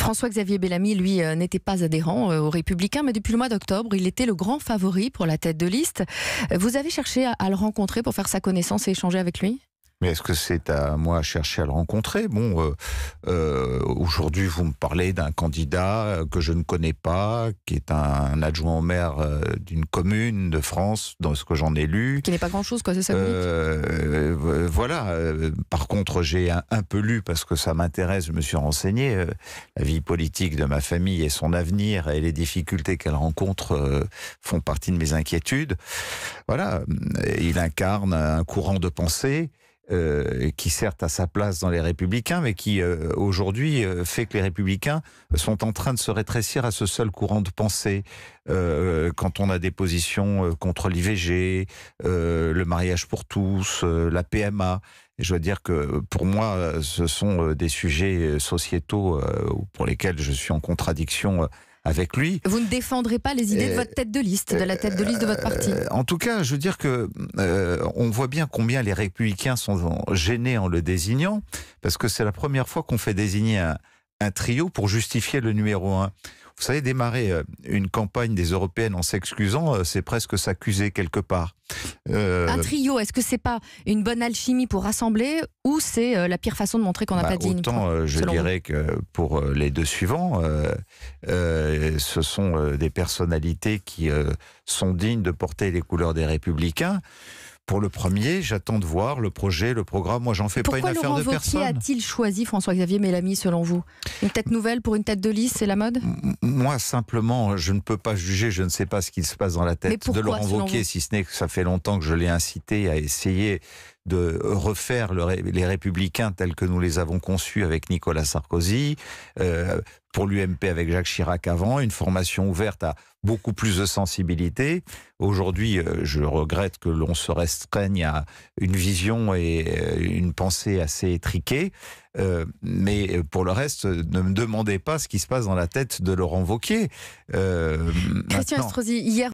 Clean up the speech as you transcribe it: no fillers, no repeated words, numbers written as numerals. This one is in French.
François-Xavier Bellamy, lui, n'était pas adhérent aux Républicains, mais depuis le mois d'octobre, il était le grand favori pour la tête de liste. Vous avez cherché à le rencontrer pour faire sa connaissance et échanger avec lui ? Mais est-ce que c'est à moi à chercher à le rencontrer ? Bon, aujourd'hui, vous me parlez d'un candidat que je ne connais pas, qui est un adjoint au maire d'une commune de France, dans ce que j'en ai lu. Qui n'est pas grand-chose, quoi, c'est ça que vous dites ? Voilà. Par contre, j'ai un peu lu, parce que ça m'intéresse, je me suis renseigné. La vie politique de ma famille et son avenir et les difficultés qu'elle rencontre font partie de mes inquiétudes. Voilà. Il incarne un courant de pensée qui certes a sa place dans les Républicains, mais qui aujourd'hui fait que les Républicains sont en train de se rétrécir à ce seul courant de pensée. Quand on a des positions contre l'IVG, le mariage pour tous, la PMA, et je dois dire que pour moi, ce sont des sujets sociétaux pour lesquels je suis en contradiction avec lui. Vous ne défendrez pas les idées de votre tête de liste, de la tête de liste de votre parti. En tout cas, je veux dire que on voit bien combien les Républicains sont gênés en le désignant, parce que c'est la première fois qu'on fait désigner un trio pour justifier le numéro 1. Vous savez, démarrer une campagne des Européennes en s'excusant, c'est presque s'accuser quelque part. Un trio, est-ce que c'est pas une bonne alchimie pour rassembler, ou c'est la pire façon de montrer qu'on n'a pas de ligne ? Autant je dirais que pour les deux suivants, ce sont des personnalités qui sont dignes de porter les couleurs des Républicains. Pour le premier, j'attends de voir le projet, le programme. Moi, j'en fais pas une affaire de personne. Pourquoi Laurent Wauquiez a-t-il choisi François-Xavier Bellamy, selon vous ? Une tête nouvelle pour une tête de liste, c'est la mode ? Moi, simplement, je ne peux pas juger, je ne sais pas ce qui se passe dans la tête de Laurent Wauquiez, si ce n'est que ça fait longtemps que je l'ai incité à essayer de refaire les Républicains tels que nous les avons conçus avec Nicolas Sarkozy, pour l'UMP avec Jacques Chirac avant, une formation ouverte à beaucoup plus de sensibilité. Aujourd'hui, je regrette que l'on se restreigne à une vision et une pensée assez étriquée, mais pour le reste, ne me demandez pas ce qui se passe dans la tête de Laurent Wauquiez. Christian Estrosi, hier